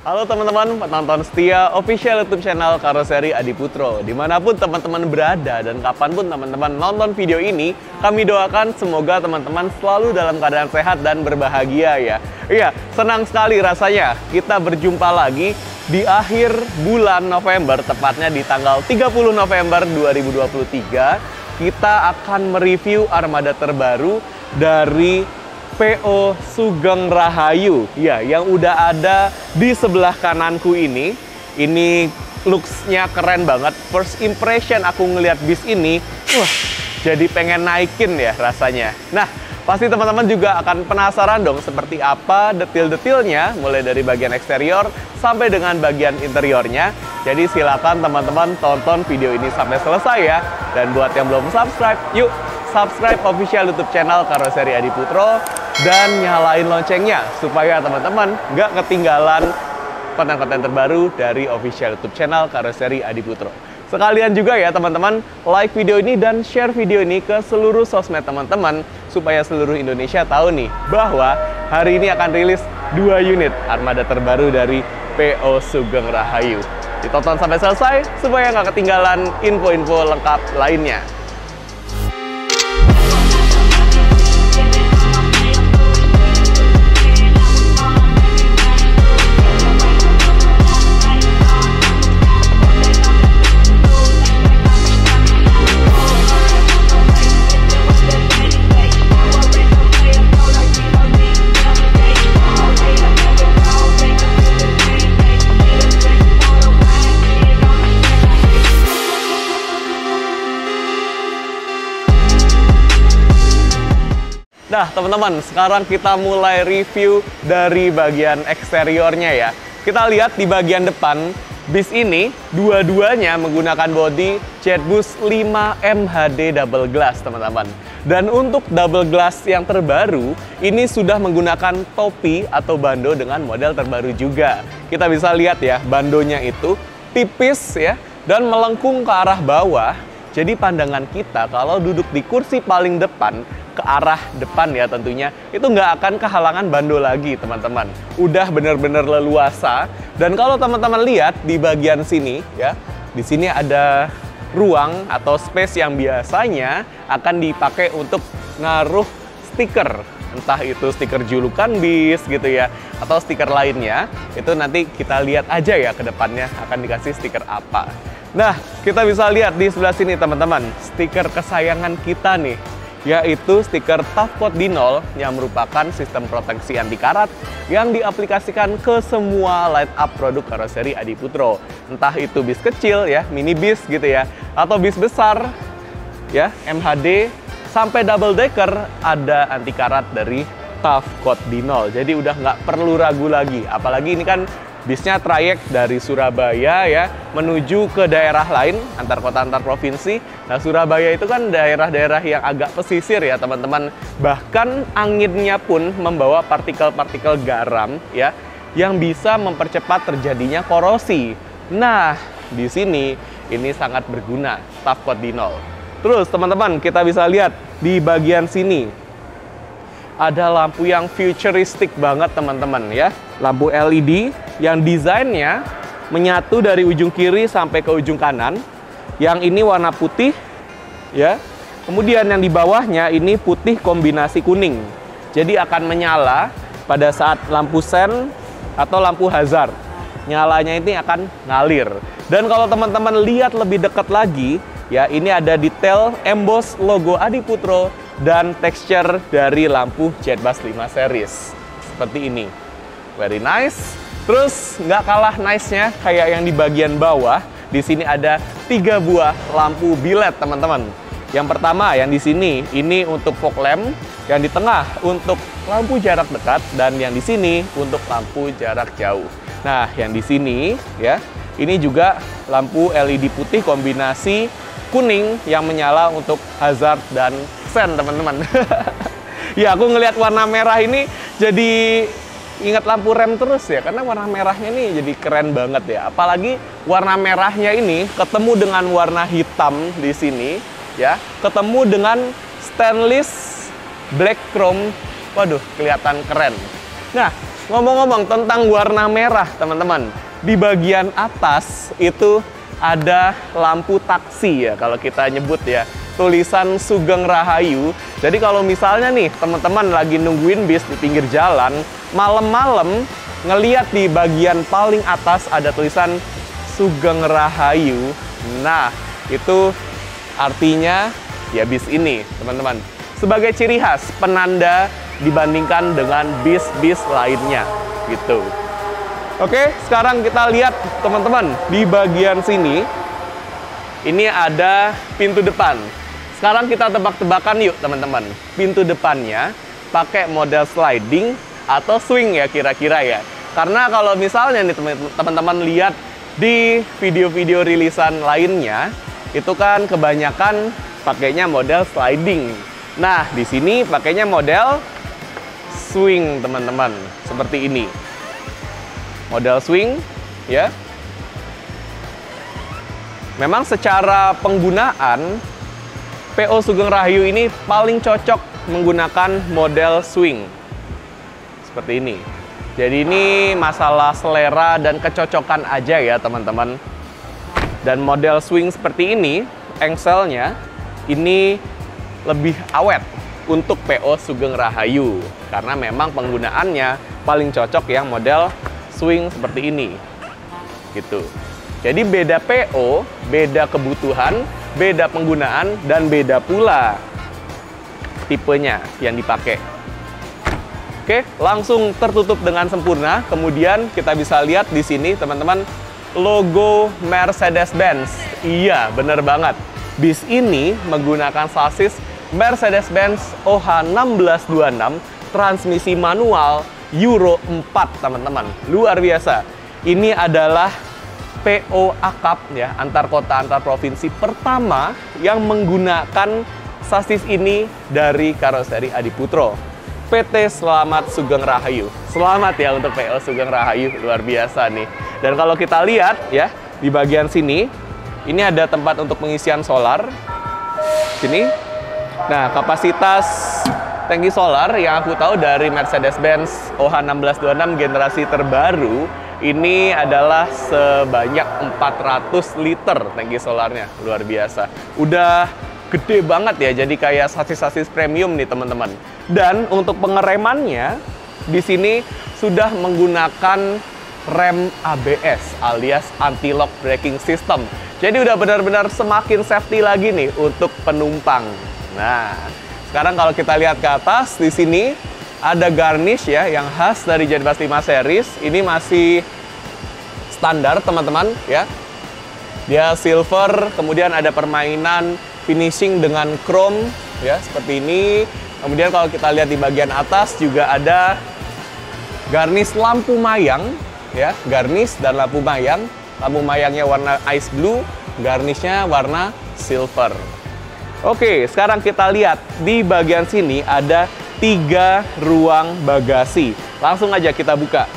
Halo teman-teman, penonton setia official YouTube channel Karoseri Adi Putro. Dimanapun teman-teman berada dan kapanpun teman-teman nonton video ini, kami doakan semoga teman-teman selalu dalam keadaan sehat dan berbahagia ya. Iya, senang sekali rasanya kita berjumpa lagi di akhir bulan November, tepatnya di tanggal 30 November 2023. Kita akan mereview armada terbaru dari PO Sugeng Rahayu ya, yang udah ada di sebelah kananku ini. Ini looks-nya keren banget. First impression aku ngelihat bis ini, jadi pengen naikin ya rasanya. Nah, pasti teman-teman juga akan penasaran dong seperti apa detil-detilnya, mulai dari bagian eksterior sampai dengan bagian interiornya. Jadi silakan teman-teman tonton video ini sampai selesai ya. Dan buat yang belum subscribe, yuk subscribe official YouTube channel Karoseri Adi Putro dan nyalain loncengnya supaya teman-teman nggak ketinggalan konten-konten terbaru dari official YouTube channel Karoseri Adi Putro. Sekalian juga ya teman-teman, like video ini dan share video ini ke seluruh sosmed teman-teman supaya seluruh Indonesia tahu nih bahwa hari ini akan rilis 2 unit armada terbaru dari PO Sugeng Rahayu. Ditonton sampai selesai supaya nggak ketinggalan info-info lengkap lainnya. Nah teman-teman, sekarang kita mulai review dari bagian eksteriornya ya. Kita lihat di bagian depan, bis ini dua-duanya menggunakan bodi Jetbus 5 MHD double glass teman-teman. Dan untuk double glass yang terbaru, ini sudah menggunakan topi atau bando dengan model terbaru juga. Kita bisa lihat ya, bandonya itu tipis ya, dan melengkung ke arah bawah. Jadi pandangan kita kalau duduk di kursi paling depan, ke arah depan ya tentunya, itu nggak akan kehalangan bando lagi teman-teman. Udah bener-bener leluasa. Dan kalau teman-teman lihat di bagian sini ya, di sini ada ruang atau space yang biasanya akan dipakai untuk ngaruh stiker. Entah itu stiker julukan bis gitu ya, atau stiker lainnya. Itu nanti kita lihat aja ya ke depannya akan dikasih stiker apa. Nah, kita bisa lihat di sebelah sini teman-teman, stiker kesayangan kita nih, yaitu stiker Tough Coat Dinol yang merupakan sistem proteksi anti karat yang diaplikasikan ke semua line up produk Karoseri Adi Putro. Entah itu bis kecil ya, mini bis gitu ya, atau bis besar ya, MHD, sampai double decker ada anti karat dari Tough Coat Dinol. Jadi udah nggak perlu ragu lagi, apalagi ini kan bisnya trayek dari Surabaya ya menuju ke daerah lain, antar kota antar provinsi. Nah Surabaya itu kan daerah-daerah yang agak pesisir ya teman-teman. Bahkan anginnya pun membawa partikel-partikel garam ya yang bisa mempercepat terjadinya korosi. Nah di sini ini sangat berguna Tough Coat Dinol. Terus teman-teman kita bisa lihat di bagian sini ada lampu yang futuristik banget teman-teman ya. Lampu LED yang desainnya menyatu dari ujung kiri sampai ke ujung kanan. Yang ini warna putih ya. Kemudian yang di bawahnya ini putih kombinasi kuning. Jadi akan menyala pada saat lampu sen atau lampu hazard. Nyalanya ini akan ngalir. Dan kalau teman-teman lihat lebih dekat lagi ya, ini ada detail emboss logo Adi Putro dan texture dari lampu Jetbus 5 series seperti ini. Very nice. Terus nggak kalah nice-nya kayak yang di bagian bawah. Di sini ada 3 buah lampu bilet teman-teman. Yang pertama yang di sini ini untuk fog lamp, yang di tengah untuk lampu jarak dekat, dan yang di sini untuk lampu jarak jauh. Nah yang di sini ya, ini juga lampu LED putih kombinasi kuning yang menyala untuk hazard dan sen teman-teman. Ya aku ngelihat warna merah ini jadi ingat lampu rem terus ya, karena warna merahnya nih jadi keren banget ya. Apalagi warna merahnya ini ketemu dengan warna hitam di sini ya, ketemu dengan stainless black chrome. Waduh, kelihatan keren. Nah, ngomong-ngomong tentang warna merah, teman-teman. Di bagian atas itu ada lampu taksi ya, kalau kita nyebut ya. Tulisan Sugeng Rahayu. Jadi kalau misalnya nih teman-teman lagi nungguin bis di pinggir jalan, malam-malam ngeliat di bagian paling atas ada tulisan Sugeng Rahayu. Nah, itu artinya ya bis ini, teman-teman. Sebagai ciri khas, penanda dibandingkan dengan bis-bis lainnya, gitu. Oke, sekarang kita lihat, teman-teman, di bagian sini, ini ada pintu depan. Sekarang kita tebak-tebakan yuk, teman-teman. Pintu depannya pakai model sliding atau swing ya, kira-kira ya. Karena kalau misalnya nih teman-teman lihat di video-video rilisan lainnya, itu kan kebanyakan pakainya model sliding. Nah, di sini pakainya model swing, teman-teman. Seperti ini. Model swing, ya. Memang secara penggunaan, PO Sugeng Rahayu ini paling cocok menggunakan model swing. Seperti ini. Jadi ini masalah selera dan kecocokan aja ya, teman-teman. Dan model swing seperti ini, engselnya ini lebih awet untuk PO Sugeng Rahayu. Karena memang penggunaannya paling cocok yang model swing seperti ini. Gitu. Jadi beda PO, beda kebutuhan, beda penggunaan, dan beda pula tipenya yang dipakai. Oke, langsung tertutup dengan sempurna. Kemudian kita bisa lihat di sini, teman-teman, logo Mercedes-Benz. Iya, bener banget. Bis ini menggunakan sasis Mercedes-Benz OH1626 transmisi manual Euro 4, teman-teman. Luar biasa. Ini adalah PO akap ya, antar kota antar provinsi pertama yang menggunakan sasis ini dari karoseri Adiputro. PT Selamat Sugeng Rahayu. Selamat ya untuk PO Sugeng Rahayu, luar biasa nih. Dan kalau kita lihat ya, di bagian sini ini ada tempat untuk pengisian solar. Sini. Nah, kapasitas tangki solar yang aku tahu dari Mercedes-Benz OH1626 generasi terbaru ini adalah sebanyak 400 liter tangki solarnya. Luar biasa. Udah gede banget ya, jadi kayak sasis-sasis premium nih, teman-teman. Dan untuk pengeremannya, di sini sudah menggunakan rem ABS alias anti-lock braking system. Jadi udah benar-benar semakin safety lagi nih untuk penumpang. Nah, sekarang kalau kita lihat ke atas, di sini ada garnish ya, yang khas dari Janbas 5 series. Ini masih standar, teman-teman, ya. Dia silver, kemudian ada permainan finishing dengan chrome, ya, seperti ini. Kemudian kalau kita lihat di bagian atas juga ada garnish lampu mayang, ya, garnish dan lampu mayang. Lampu mayangnya warna ice blue, garnishnya warna silver. Oke, sekarang kita lihat di bagian sini ada 3 ruang bagasi. Langsung aja kita buka.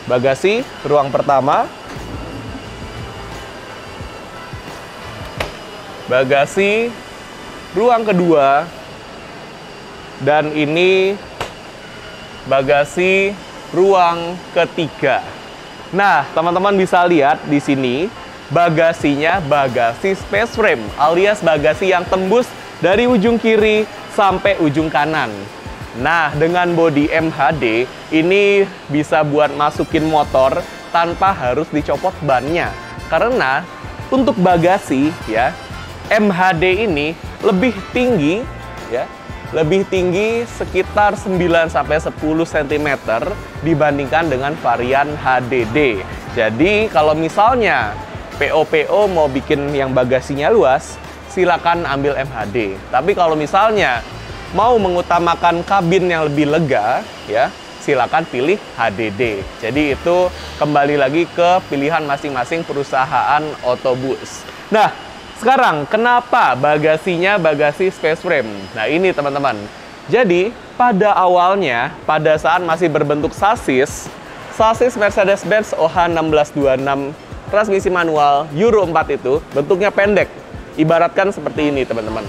Bagasi ruang pertama. Bagasi ruang kedua. Dan ini bagasi ruang ketiga. Nah, teman-teman bisa lihat di sini bagasinya bagasi space frame alias bagasi yang tembus dari ujung kiri sampai ujung kanan. Nah, dengan bodi MHD ini bisa buat masukin motor tanpa harus dicopot bannya. Karena untuk bagasi ya, MHD ini lebih tinggi ya. Lebih tinggi sekitar 9-10 cm dibandingkan dengan varian HDD. Jadi kalau misalnya PO mau bikin yang bagasinya luas, silakan ambil MHD. Tapi kalau misalnya mau mengutamakan kabin yang lebih lega, ya silakan pilih HDD. Jadi itu kembali lagi ke pilihan masing-masing perusahaan otobus. Nah, sekarang, kenapa bagasinya bagasi space frame? Nah, ini teman-teman. Jadi, pada awalnya, pada saat masih berbentuk sasis Mercedes-Benz OH1626 transmisi manual Euro 4 itu bentuknya pendek. Ibaratkan seperti ini, teman-teman.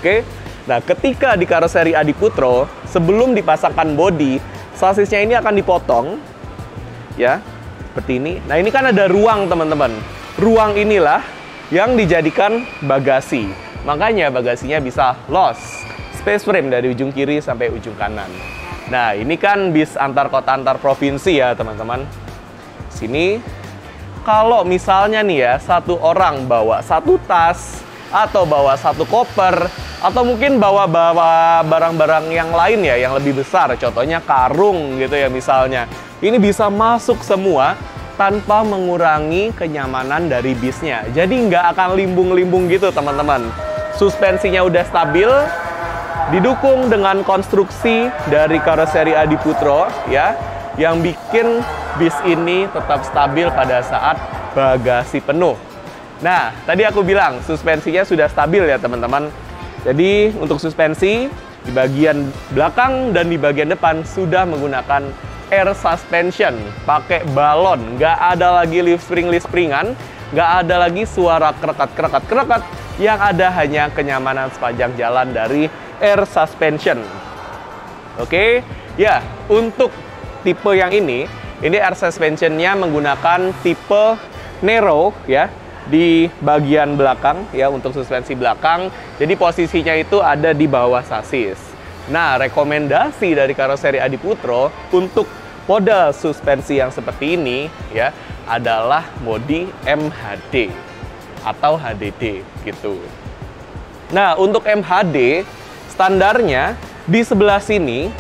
Oke? Nah, ketika di karoseri Adiputro, sebelum dipasangkan bodi, sasisnya ini akan dipotong, ya, seperti ini. Nah, ini kan ada ruang, teman-teman. Ruang inilah yang dijadikan bagasi. Makanya bagasinya bisa lost space frame dari ujung kiri sampai ujung kanan. Nah, ini kan bis antar kota antar provinsi ya, teman-teman. Sini, kalau misalnya nih ya, satu orang bawa satu tas, atau bawa satu koper, atau mungkin bawa barang-barang yang lain ya, yang lebih besar, contohnya karung gitu ya misalnya. Ini bisa masuk semua tanpa mengurangi kenyamanan dari bisnya. Jadi nggak akan limbung-limbung gitu, teman-teman. Suspensinya udah stabil, didukung dengan konstruksi dari karoseri Adiputro ya, yang bikin bis ini tetap stabil pada saat bagasi penuh. Nah, tadi aku bilang suspensinya sudah stabil ya, teman-teman. Jadi untuk suspensi di bagian belakang dan di bagian depan sudah menggunakan air suspension, pakai balon, nggak ada lagi lift springan, nggak ada lagi suara kerekat, yang ada hanya kenyamanan sepanjang jalan dari air suspension. Oke, ya, untuk tipe yang ini air suspensionnya menggunakan tipe narrow ya, di bagian belakang ya, untuk suspensi belakang. Jadi posisinya itu ada di bawah sasis. Nah, rekomendasi dari karoseri Adiputro untuk mode suspensi yang seperti ini ya adalah mode MHD atau HDD gitu. Nah, untuk MHD standarnya di sebelah sini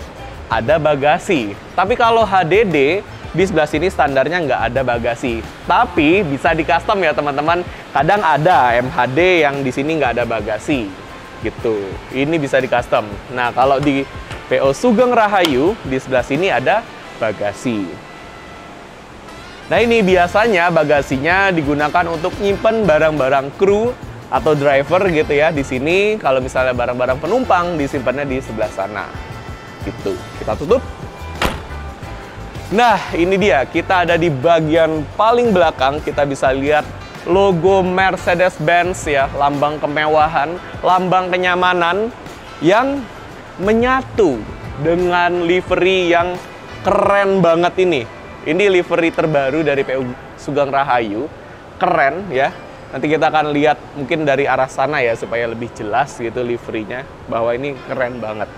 ada bagasi. Tapi kalau HDD di sebelah sini standarnya nggak ada bagasi. Tapi bisa di custom ya, teman-teman. Kadang ada MHD yang di sini nggak ada bagasi gitu. Ini bisa di custom. Nah, kalau di PO Sugeng Rahayu di sebelah sini ada bagasi. Nah, ini biasanya bagasinya digunakan untuk nyimpen barang-barang kru atau driver gitu ya. Di sini kalau misalnya barang-barang penumpang disimpannya di sebelah sana. Gitu. Kita tutup. Nah, ini dia. Kita ada di bagian paling belakang. Kita bisa lihat logo Mercedes-Benz ya, lambang kemewahan, lambang kenyamanan yang menyatu dengan livery yang keren banget ini. Ini livery terbaru dari PO Sugeng Rahayu. Keren ya. Nanti kita akan lihat mungkin dari arah sana ya, supaya lebih jelas gitu liverynya, bahwa ini keren banget.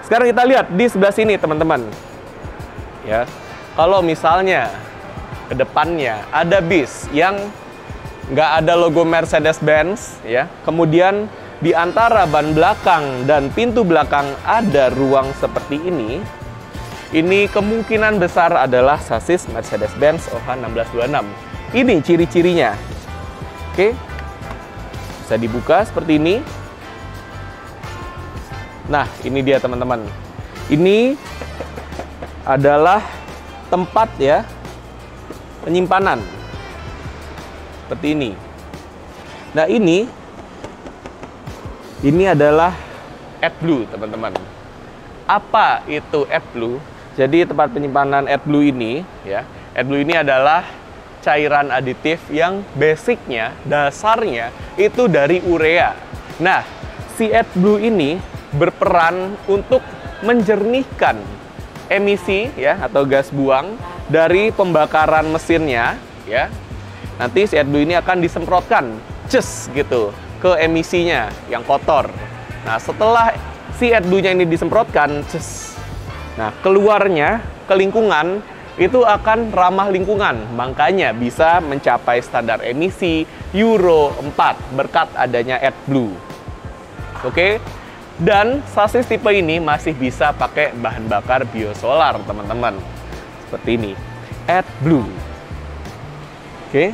Sekarang kita lihat di sebelah sini, teman-teman. Ya, kalau misalnya ke depannya ada bis yang nggak ada logo Mercedes-Benz ya, kemudian di antara ban belakang dan pintu belakang ada ruang seperti ini kemungkinan besar adalah sasis Mercedes-Benz OH1626. Ini ciri-cirinya. Oke, bisa dibuka seperti ini. Nah, ini dia, teman-teman. Ini adalah tempat ya penyimpanan seperti ini. Nah, ini adalah AdBlue, teman-teman. Apa itu AdBlue? Jadi tempat penyimpanan AdBlue ini ya, AdBlue ini adalah cairan aditif yang basicnya, dasarnya itu dari urea. Nah, si AdBlue ini berperan untuk menjernihkan emisi ya atau gas buang dari pembakaran mesinnya ya. Nanti si AdBlue ini akan disemprotkan gitu ke emisinya yang kotor. Nah, setelah si AdBlue-nya ini disemprotkan nah, keluarnya ke lingkungan itu akan ramah lingkungan, makanya bisa mencapai standar emisi Euro 4 berkat adanya AdBlue. Oke. Dan sasis tipe ini masih bisa pakai bahan bakar biosolar, teman-teman. Seperti ini. AdBlue. Oke.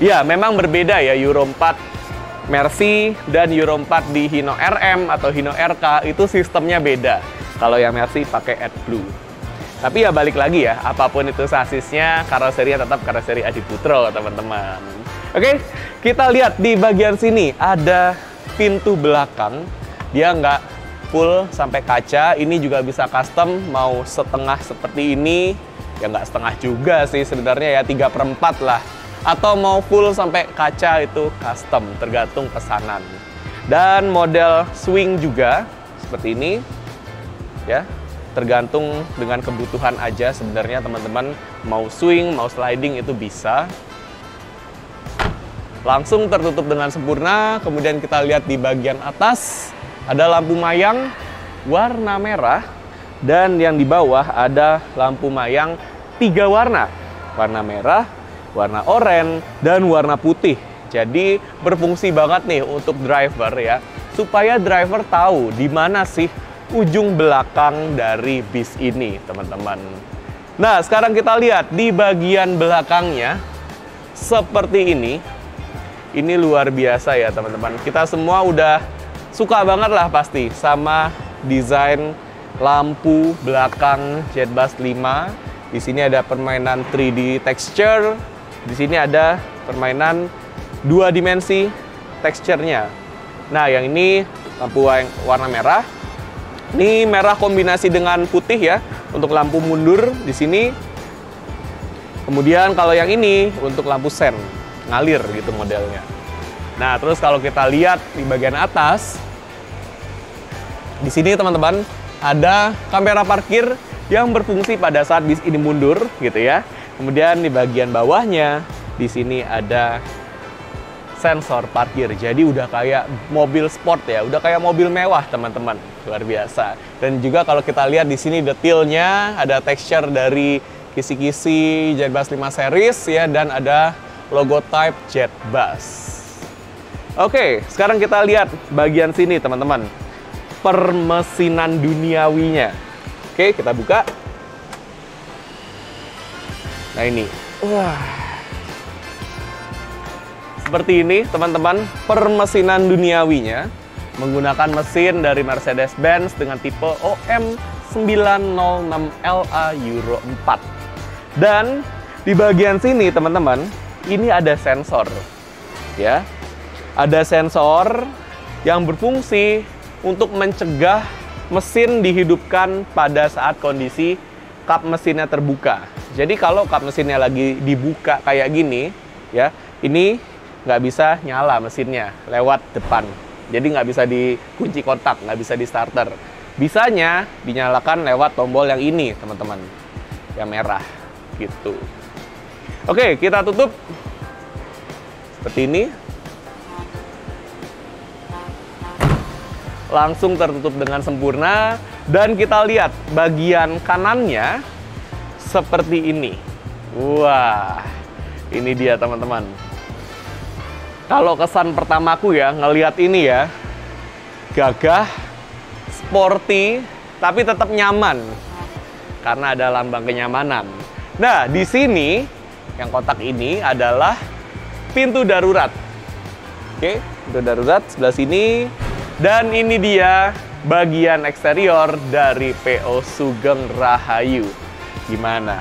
Ya, memang berbeda ya Euro 4 Mercy dan Euro 4 di Hino RM atau Hino RK itu sistemnya beda. Kalau yang Mercy pakai AdBlue. Tapi ya balik lagi ya, apapun itu sasisnya, karoserinya tetap karoseri Adiputro, teman-teman. Oke, kita lihat di bagian sini ada pintu belakang. Dia nggak full sampai kaca. Ini juga bisa custom, mau setengah seperti ini. Ya nggak setengah juga sih sebenarnya ya, 3/4 lah. Atau mau full sampai kaca itu custom, tergantung pesanan. Dan model swing juga seperti ini ya. tergantung dengan kebutuhan aja sebenarnya teman-teman. Mau swing, mau sliding itu bisa. Langsung tertutup dengan sempurna. Kemudian kita lihat di bagian atas ada lampu mayang warna merah, dan yang di bawah ada lampu mayang 3 warna. Warna merah, warna oranye, dan warna putih. Jadi berfungsi banget nih untuk driver ya, supaya driver tahu di mana sih ujung belakang dari bis ini, teman-teman. Nah, sekarang kita lihat di bagian belakangnya seperti ini. Ini luar biasa ya, teman-teman. Kita semua udah suka banget lah pasti sama desain lampu belakang JetBus 5. Di sini ada permainan 3D texture. Di sini ada permainan 2 dimensi teksturnya. Nah, yang ini lampu warna merah. Ini merah kombinasi dengan putih ya, untuk lampu mundur di sini. Kemudian kalau yang ini untuk lampu sen, ngalir gitu modelnya. Nah, terus kalau kita lihat di bagian atas, di sini teman-teman ada kamera parkir yang berfungsi pada saat bis ini mundur gitu ya. Kemudian di bagian bawahnya, di sini ada sensor parkir. Jadi udah kayak mobil sport ya, udah kayak mobil mewah teman-teman, luar biasa. Dan juga kalau kita lihat di sini detailnya, ada texture dari kisi-kisi JetBus 5 series ya, dan ada logo type JetBus. Oke, sekarang kita lihat bagian sini teman-teman, permesinan duniawinya. Oke, kita buka. Nah ini, wah. Seperti ini teman-teman, permesinan duniawinya menggunakan mesin dari Mercedes-Benz dengan tipe OM906LA Euro 4. Dan di bagian sini teman-teman, ini ada sensor ya. Ada sensor yang berfungsi untuk mencegah mesin dihidupkan pada saat kondisi kap mesinnya terbuka. Jadi kalau kap mesinnya lagi dibuka kayak gini ya, ini nggak bisa nyala mesinnya lewat depan. Jadi nggak bisa dikunci kontak, nggak bisa di starter. Bisanya dinyalakan lewat tombol yang ini, teman-teman. Yang merah, gitu. Oke, kita tutup. Seperti ini. Langsung tertutup dengan sempurna. Dan kita lihat bagian kanannya seperti ini. Wah, ini dia teman-teman. Kalau kesan pertamaku ya, ngelihat ini ya, gagah, sporty, tapi tetap nyaman. Karena ada lambang kenyamanan. Nah, di sini, yang kotak ini adalah pintu darurat. Oke, pintu darurat sebelah sini. Dan ini dia bagian eksterior dari PO Sugeng Rahayu. Gimana?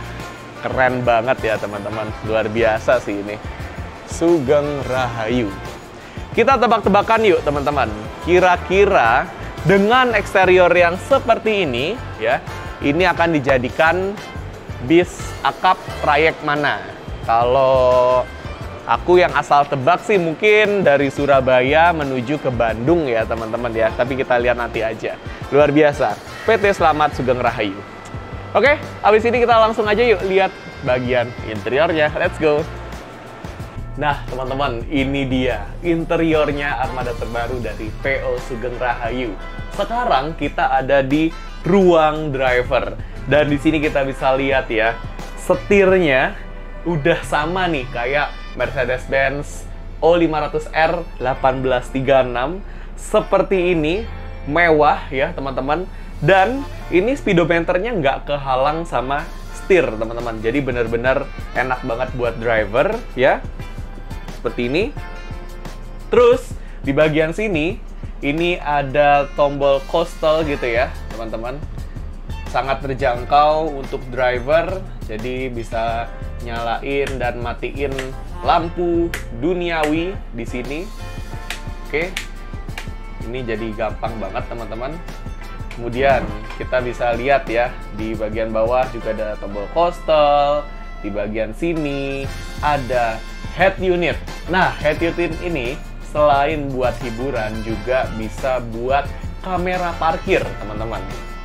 Keren banget ya teman-teman, luar biasa sih ini. Sugeng Rahayu. Kita tebak-tebakan yuk teman-teman. Kira-kira dengan eksterior yang seperti ini ya, ini akan dijadikan bis akap trayek mana? Kalau aku yang asal tebak sih mungkin dari Surabaya menuju ke Bandung ya teman-teman ya. Tapi kita lihat nanti aja. Luar biasa. PT Selamat Sugeng Rahayu. Oke, habis ini kita langsung aja yuk lihat bagian interiornya. Let's go. Nah, teman-teman, ini dia interiornya armada terbaru dari PO Sugeng Rahayu. Sekarang kita ada di ruang driver. Dan di sini kita bisa lihat ya, setirnya udah sama nih kayak Mercedes-Benz O500R 1836. Seperti ini, mewah ya teman-teman. Dan ini speedometernya nggak kehalang sama setir teman-teman. Jadi benar-benar enak banget buat driver ya. Seperti ini. Terus di bagian sini ini ada tombol coastal gitu ya teman-teman. Sangat terjangkau untuk driver, jadi bisa nyalain dan matiin lampu duniawi di sini. Oke, ini jadi gampang banget teman-teman. Kemudian kita bisa lihat ya di bagian bawah juga ada tombol coastal. Di bagian sini ada head unit. Nah, head unit ini selain buat hiburan juga bisa buat kamera parkir, teman-teman.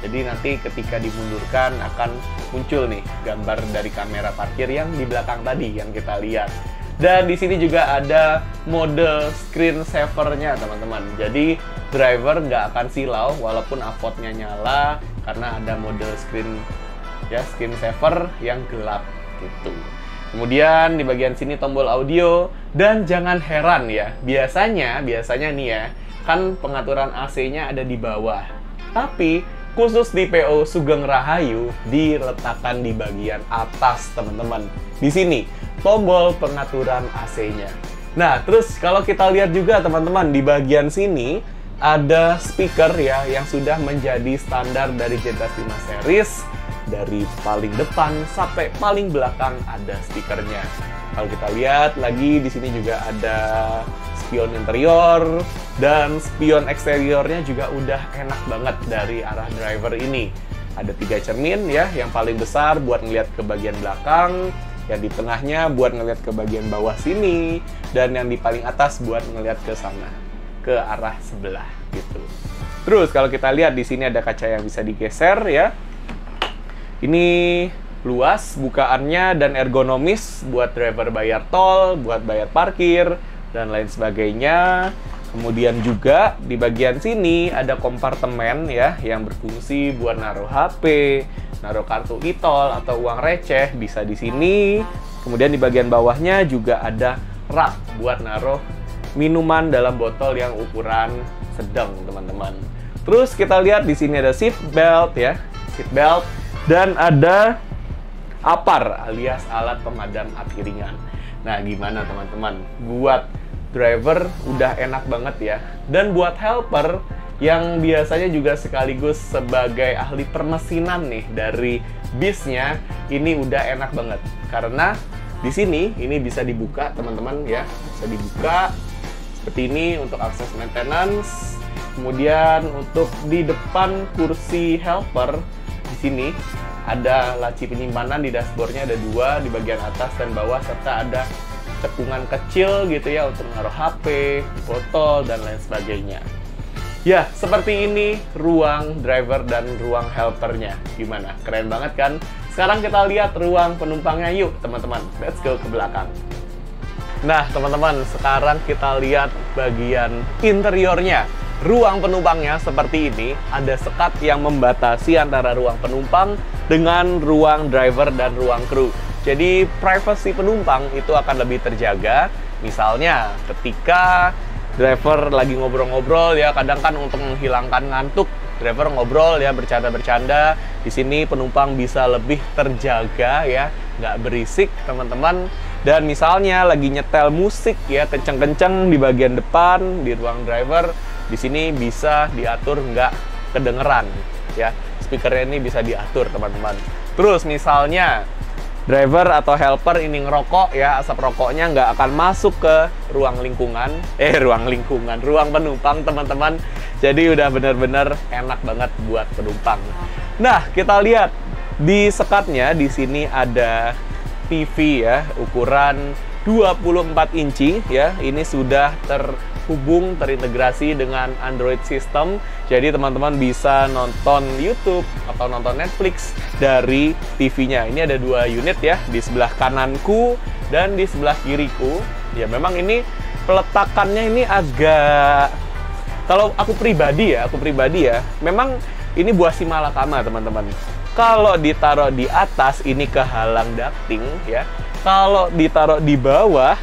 Jadi nanti ketika dimundurkan akan muncul nih gambar dari kamera parkir yang di belakang tadi yang kita lihat. Dan di sini juga ada mode screen saver-nya teman-teman. Jadi driver nggak akan silau walaupun AVOD-nya nyala karena ada mode screen saver yang gelap gitu. Kemudian di bagian sini tombol audio, dan jangan heran ya, biasanya nih ya, kan pengaturan AC-nya ada di bawah. Tapi khusus di PO Sugeng Rahayu diletakkan di bagian atas teman-teman. Di sini tombol pengaturan AC-nya. Nah, terus kalau kita lihat juga teman-teman di bagian sini ada speaker ya yang sudah menjadi standar dari Z5 series. Dari paling depan sampai paling belakang ada speakernya. Kalau kita lihat lagi di sini juga ada spion interior dan spion eksteriornya juga udah enak banget dari arah driver ini. Ada 3 cermin ya, yang paling besar buat ngeliat ke bagian belakang, yang di tengahnya buat ngeliat ke bagian bawah sini, dan yang di paling atas buat ngeliat ke sana, ke arah sebelah gitu. Terus kalau kita lihat di sini ada kaca yang bisa digeser ya. Ini luas bukaannya dan ergonomis buat driver bayar tol, buat bayar parkir, dan lain sebagainya. Kemudian juga di bagian sini ada kompartemen ya yang berfungsi buat naruh HP, naruh kartu e-tol atau uang receh bisa di sini. Kemudian di bagian bawahnya juga ada rak buat naruh minuman dalam botol yang ukuran sedang, teman-teman. Terus kita lihat di sini ada seat belt ya, seat belt. Dan ada APAR alias alat pemadam api ringan. Nah, gimana teman-teman? Buat driver udah enak banget ya. Dan buat helper yang biasanya juga sekaligus sebagai ahli permesinan nih dari bisnya, ini udah enak banget. Karena di sini ini bisa dibuka teman-teman ya, bisa dibuka seperti ini untuk akses maintenance. Kemudian untuk di depan kursi helper di sini ada laci penyimpanan, di dashboardnya ada 2 di bagian atas dan bawah, serta ada cekungan kecil gitu ya untuk naruh HP, botol dan lain sebagainya. Ya, seperti ini ruang driver dan ruang helpernya. Gimana? Keren banget kan? Sekarang kita lihat ruang penumpangnya yuk teman-teman. Let's go ke belakang. Nah teman-teman, sekarang kita lihat bagian interiornya. Ruang penumpangnya seperti ini, ada sekat yang membatasi antara ruang penumpang dengan ruang driver dan ruang kru. Jadi privasi penumpang itu akan lebih terjaga. Misalnya ketika driver lagi ngobrol-ngobrol ya, kadang kan untuk menghilangkan ngantuk, driver ngobrol ya, bercanda-bercanda. Di sini penumpang bisa lebih terjaga ya, nggak berisik teman-teman. Dan misalnya lagi nyetel musik ya, kenceng-kenceng di bagian depan di ruang driver, di sini bisa diatur nggak kedengeran ya, speakernya ini bisa diatur teman-teman. Terus misalnya driver atau helper ini ngerokok ya, asap rokoknya nggak akan masuk ke ruang penumpang teman-teman. Jadi udah bener-bener enak banget buat penumpang. Nah kita lihat di sekatnya, di sini ada TV ya, ukuran 24 inci ya. Ini sudah terhubung, terintegrasi dengan Android System. Jadi teman-teman bisa nonton YouTube atau nonton Netflix dari TV-nya. Ini ada 2 unit ya, di sebelah kananku dan di sebelah kiriku. Ya memang ini peletakannya ini agak, kalau aku pribadi ya, memang ini buah si malakama teman-teman. Kalau ditaruh di atas ini kehalang ducting ya. Kalau ditaruh di bawah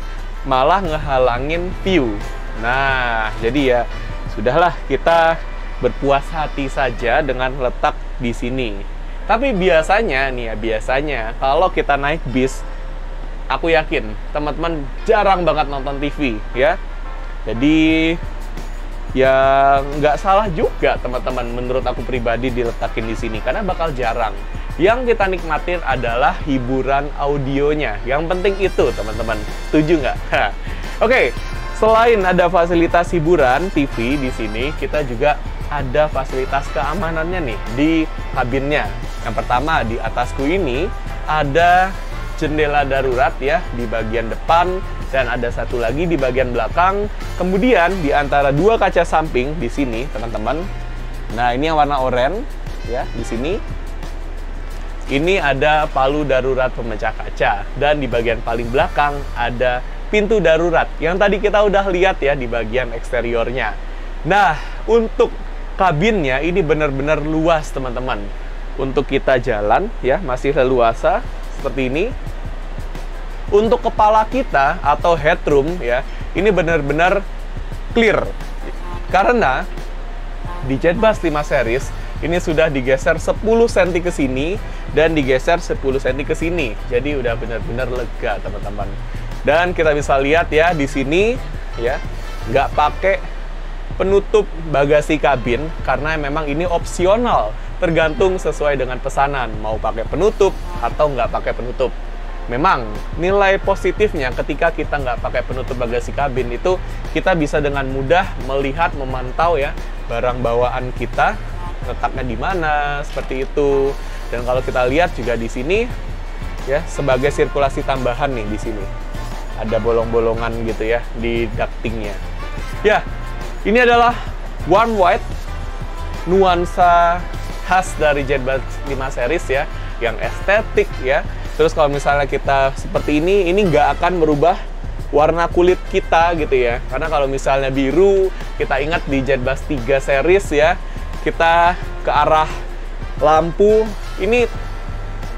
malah ngehalangin view. Nah, jadi ya sudahlah, kita berpuas hati saja dengan letak di sini. Tapi biasanya nih ya, kalau kita naik bis, aku yakin teman-teman jarang banget nonton TV ya. Jadi ya nggak salah juga teman-teman, menurut aku pribadi diletakin di sini karena bakal jarang. Yang kita nikmatin adalah hiburan audionya. Yang penting itu teman-teman, setuju nggak? Oke, selain ada fasilitas hiburan TV di sini, kita juga ada fasilitas keamanannya nih di kabinnya. Yang pertama, di atasku ini ada jendela darurat ya di bagian depan, dan ada satu lagi di bagian belakang. Kemudian di antara 2 kaca samping di sini teman-teman, nah ini yang warna oranye ya di sini. Ini ada palu darurat pemecah kaca, dan di bagian paling belakang ada pintu darurat yang tadi kita udah lihat ya di bagian eksteriornya. Nah, untuk kabinnya ini benar-benar luas teman-teman. Untuk kita jalan ya masih leluasa seperti ini. Untuk kepala kita atau headroom ya, ini benar-benar clear. Karena di Jetbus 5 series ini sudah digeser 10 cm ke sini dan digeser 10 cm ke sini. Jadi udah benar-benar lega, teman-teman. Dan kita bisa lihat ya di sini ya, nggak pakai penutup bagasi kabin karena memang ini opsional, tergantung sesuai dengan pesanan mau pakai penutup atau nggak pakai penutup. Memang nilai positifnya ketika kita nggak pakai penutup bagasi kabin itu kita bisa dengan mudah melihat, memantau ya barang bawaan kita letaknya di mana, seperti itu. Dan kalau kita lihat juga di sini ya sebagai sirkulasi tambahan nih di sini. Ada bolong-bolongan gitu ya di ductingnya. Ya, ini adalah warm white, nuansa khas dari Jetbus 5 series ya, yang estetik ya. Terus kalau misalnya kita seperti ini nggak akan merubah warna kulit kita gitu ya. Karena kalau misalnya biru, kita ingat di Jetbus 3 series ya, kita ke arah lampu, ini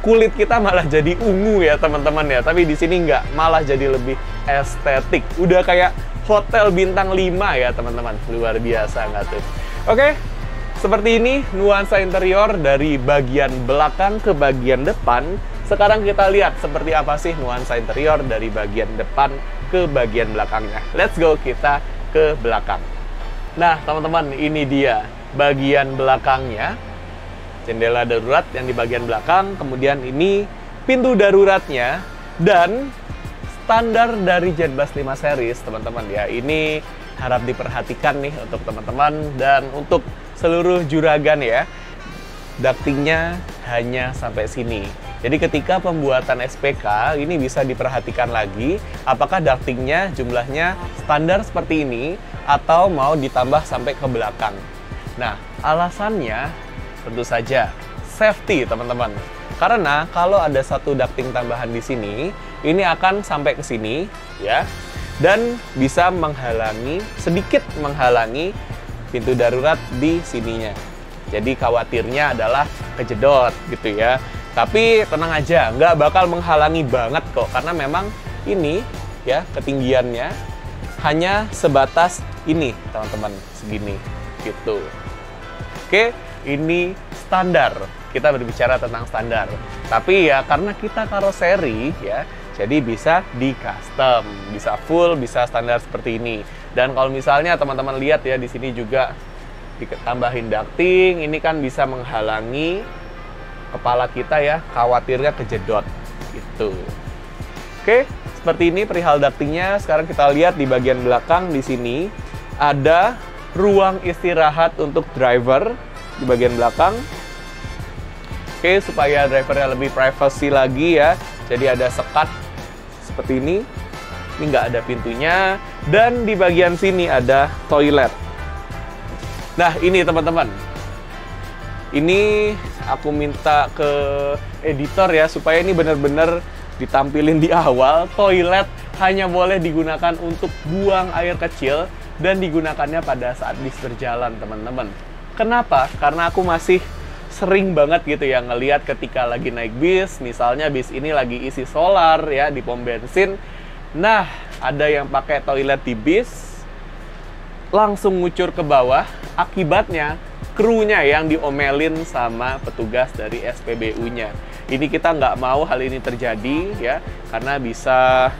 kulit kita malah jadi ungu ya teman-teman ya. Tapi di sini nggak, malah jadi lebih estetik. Udah kayak hotel bintang 5 ya teman-teman. Luar biasa nggak tuh? Oke, seperti ini nuansa interior dari bagian belakang ke bagian depan. Sekarang kita lihat seperti apa sih nuansa interior dari bagian depan ke bagian belakangnya. Let's go, kita ke belakang. Nah teman-teman, ini dia bagian belakangnya. Jendela darurat yang di bagian belakang, kemudian ini pintu daruratnya, dan standar dari Jetbus 5 series teman-teman ya. Ini harap diperhatikan nih untuk teman-teman dan untuk seluruh juragan ya. Ductingnya hanya sampai sini. Jadi ketika pembuatan SPK ini bisa diperhatikan lagi apakah ductingnya jumlahnya standar seperti ini atau mau ditambah sampai ke belakang. Nah, alasannya tentu saja safety teman-teman. Karena kalau ada satu ducting tambahan di sini, ini akan sampai ke sini ya, dan bisa menghalangi, sedikit menghalangi pintu darurat di sininya. Jadi khawatirnya adalah kejedot gitu ya. Tapi tenang aja, nggak bakal menghalangi banget kok, karena memang ini ya ketinggiannya hanya sebatas ini teman-teman, segini gitu. Oke, ini standar. Kita berbicara tentang standar. Tapi ya karena kita karoseri ya, jadi bisa di custom, bisa full, bisa standar seperti ini. Dan kalau misalnya teman-teman lihat ya di sini juga ditambahin ducting, ini kan bisa menghalangi kepala kita ya, khawatirnya kejedot gitu. Oke, seperti ini perihal ductingnya. Sekarang kita lihat di bagian belakang di sini ada ruang istirahat untuk driver di bagian belakang. Oke, supaya drivernya lebih privacy lagi ya. Jadi ada sekat seperti ini. Ini nggak ada pintunya. Dan di bagian sini ada toilet. Nah, ini teman-teman. Ini aku minta ke editor ya, supaya ini benar-benar ditampilin di awal. Toilet hanya boleh digunakan untuk buang air kecil dan digunakannya pada saat bis berjalan, teman-teman. Kenapa? Karena aku masih sering banget gitu ya ngelihat ketika lagi naik bis, misalnya bis ini lagi isi solar ya di pom bensin. Nah, ada yang pakai toilet di bis, langsung ngucur ke bawah, akibatnya krunya yang diomelin sama petugas dari SPBU-nya. Ini kita nggak mau hal ini terjadi ya, karena bisa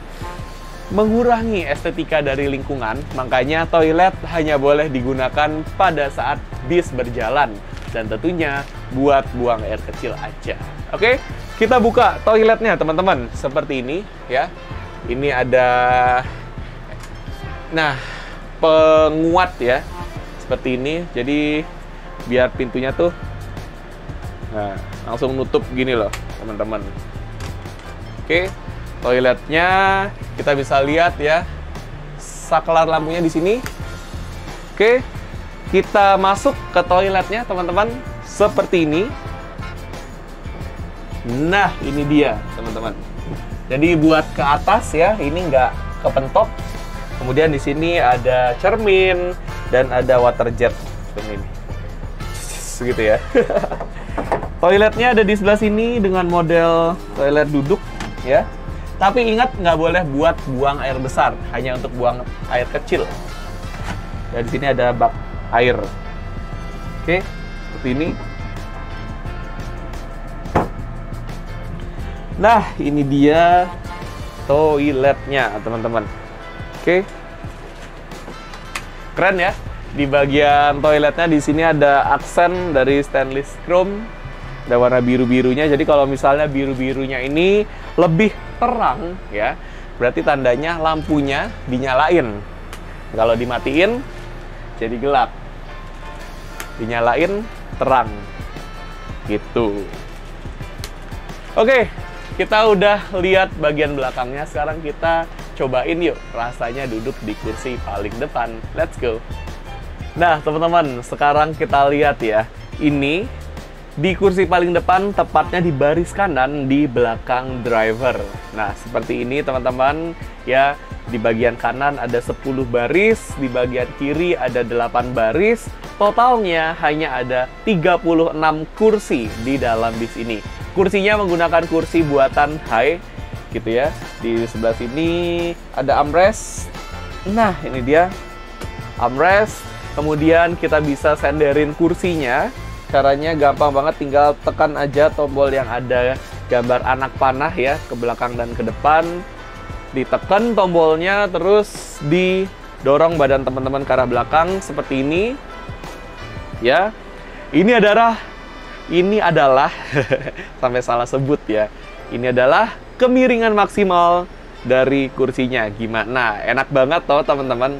mengurangi estetika dari lingkungan. Makanya toilet hanya boleh digunakan pada saat bis berjalan, dan tentunya buat buang air kecil aja. Oke, kita buka toiletnya teman-teman. Seperti ini ya. Ini ada, nah, penguat ya, seperti ini. Jadi biar pintunya tuh, nah, langsung nutup gini loh teman-teman. Oke, toiletnya kita bisa lihat ya, saklar lampunya di sini. Oke, kita masuk ke toiletnya teman-teman. seperti ini. Nah, ini dia teman-teman. Jadi buat ke atas ya, ini nggak kepentok. Kemudian di sini ada cermin dan ada water jet seperti ini. Gitu ya. Toiletnya ada di sebelah sini dengan model toilet duduk ya. Tapi ingat, nggak boleh buat buang air besar, hanya untuk buang air kecil. Dan di sini ada bak air. Oke, seperti ini. Nah, ini dia toiletnya, teman-teman. Oke. Keren ya. Di bagian toiletnya di sini ada aksen dari stainless chrome. Ada warna biru-birunya. Jadi kalau misalnya biru-birunya ini lebih terang ya, berarti tandanya lampunya dinyalain. Kalau dimatiin jadi gelap. Dinyalain terang. Gitu. Oke. Kita udah lihat bagian belakangnya, sekarang kita cobain yuk rasanya duduk di kursi paling depan. Let's go! Nah, teman-teman, sekarang kita lihat ya. Ini di kursi paling depan, tepatnya di baris kanan di belakang driver. Nah, seperti ini teman-teman ya. Di bagian kanan ada 10 baris, di bagian kiri ada 8 baris. Totalnya hanya ada 36 kursi di dalam bis ini. Kursinya menggunakan kursi buatan Hai, gitu ya. Di sebelah sini ada armrest. Nah, ini dia armrest. Kemudian kita bisa senderin kursinya. Caranya gampang banget, tinggal tekan aja tombol yang ada gambar anak panah ya, ke belakang dan ke depan. Ditekan tombolnya, terus didorong badan teman-teman ke arah belakang seperti ini. Ya, ini adalah sampai salah sebut ya. Ini adalah kemiringan maksimal dari kursinya. Gimana? Enak banget toh teman-teman.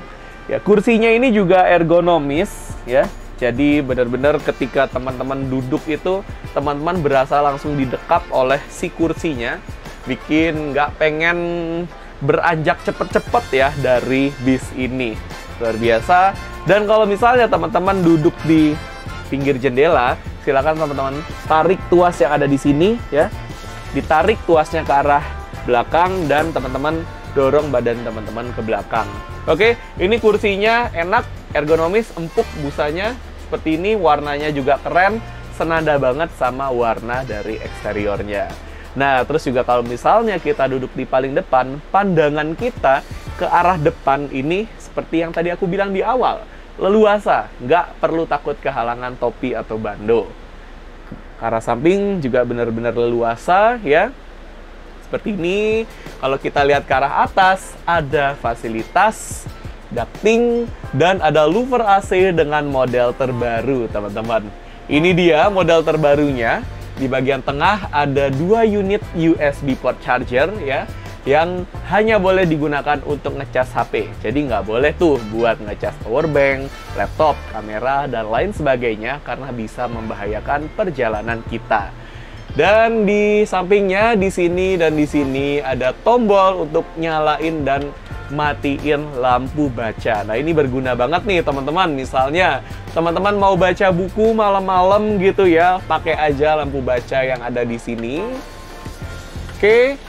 Ya, kursinya ini juga ergonomis ya. Jadi benar-benar ketika teman-teman duduk itu, teman-teman berasa langsung didekap oleh si kursinya. Bikin nggak pengen beranjak cepet-cepet ya dari bis ini. Luar biasa. Dan kalau misalnya teman-teman duduk di pinggir jendela, silakan teman-teman tarik tuas yang ada di sini ya. Ditarik tuasnya ke arah belakang dan teman-teman dorong badan teman-teman ke belakang. Oke, ini kursinya enak, ergonomis, empuk busanya seperti ini, warnanya juga keren, senada banget sama warna dari eksteriornya. Nah, terus juga kalau misalnya kita duduk di paling depan, pandangan kita ke arah depan ini seperti yang tadi aku bilang di awal, leluasa, nggak perlu takut kehalangan topi atau bando. Ke arah samping juga benar-benar leluasa ya. Seperti ini. Kalau kita lihat ke arah atas, ada fasilitas ducting dan ada louver AC dengan model terbaru, teman-teman. Ini dia model terbarunya. Di bagian tengah ada 2 unit USB port charger ya, yang hanya boleh digunakan untuk ngecas HP. Jadi nggak boleh tuh buat ngecas powerbank, laptop, kamera, dan lain sebagainya karena bisa membahayakan perjalanan kita. Dan di sampingnya, di sini dan di sini ada tombol untuk nyalain dan matiin lampu baca. Nah, ini berguna banget nih teman-teman. Misalnya teman-teman mau baca buku malam-malam gitu ya, pakai aja lampu baca yang ada di sini. Oke.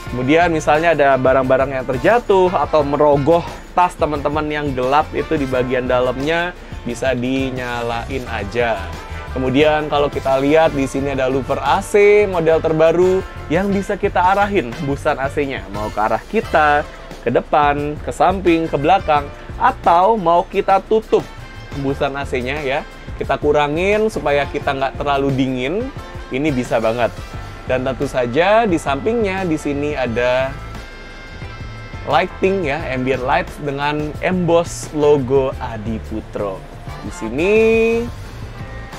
Kemudian misalnya ada barang-barang yang terjatuh atau merogoh tas teman-teman yang gelap, itu di bagian dalamnya bisa dinyalain aja. Kemudian kalau kita lihat di sini ada louver AC model terbaru yang bisa kita arahin hembusan AC-nya mau ke arah kita, ke depan, ke samping, ke belakang, atau mau kita tutup hembusan AC-nya ya. Kita kurangin supaya kita nggak terlalu dingin. Ini bisa banget. Dan tentu saja di sampingnya di sini ada lighting ya, ambient light dengan emboss logo Adiputro. Di sini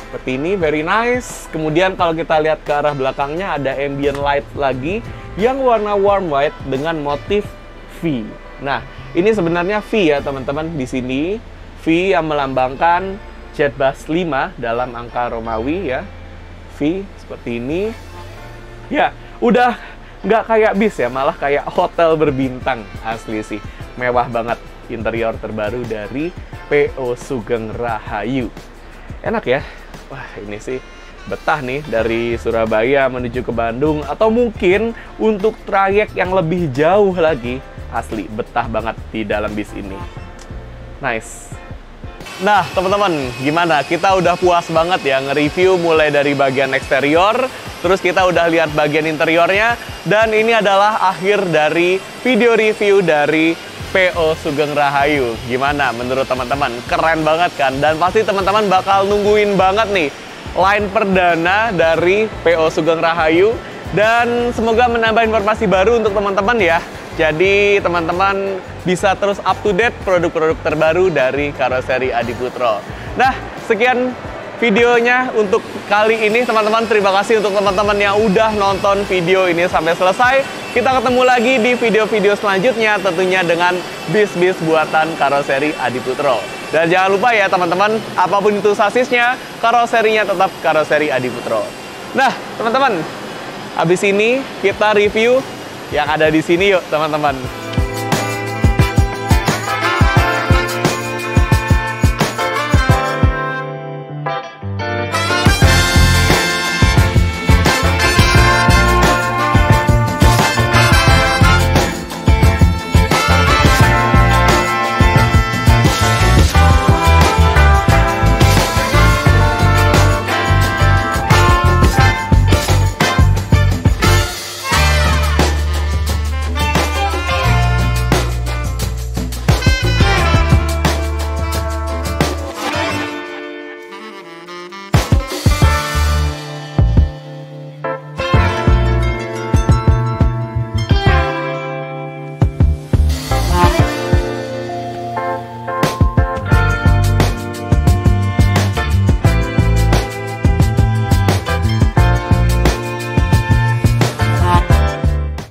seperti ini, very nice. Kemudian kalau kita lihat ke arah belakangnya ada ambient light lagi yang warna warm white dengan motif V. Nah, ini sebenarnya V ya teman-teman di sini. V yang melambangkan Jetbus 5 dalam angka Romawi ya. V seperti ini. Ya, udah nggak kayak bis ya, malah kayak hotel berbintang asli sih. Mewah banget interior terbaru dari PO Sugeng Rahayu. Enak ya. Wah, ini sih betah nih dari Surabaya menuju ke Bandung, atau mungkin untuk trayek yang lebih jauh lagi. Asli, betah banget di dalam bis ini. Nice. Nah, teman-teman, gimana? Kita udah puas banget ya nge-review mulai dari bagian eksterior, terus kita udah lihat bagian interiornya, dan ini adalah akhir dari video review dari PO Sugeng Rahayu. Gimana menurut teman-teman? Keren banget kan? Dan pasti teman-teman bakal nungguin banget nih line perdana dari PO Sugeng Rahayu, dan semoga menambah informasi baru untuk teman-teman ya. Jadi teman-teman bisa terus up to date produk-produk terbaru dari Karoseri Adiputro. Nah, sekian videonya untuk kali ini teman-teman. Terima kasih untuk teman-teman yang udah nonton video ini sampai selesai. Kita ketemu lagi di video-video selanjutnya, tentunya dengan bis-bis buatan Karoseri Adiputro. Dan jangan lupa ya teman-teman, apapun itu sasisnya, karoserinya tetap Karoseri Adiputro. Nah, teman-teman, habis ini kita review yang ada di sini yuk teman-teman.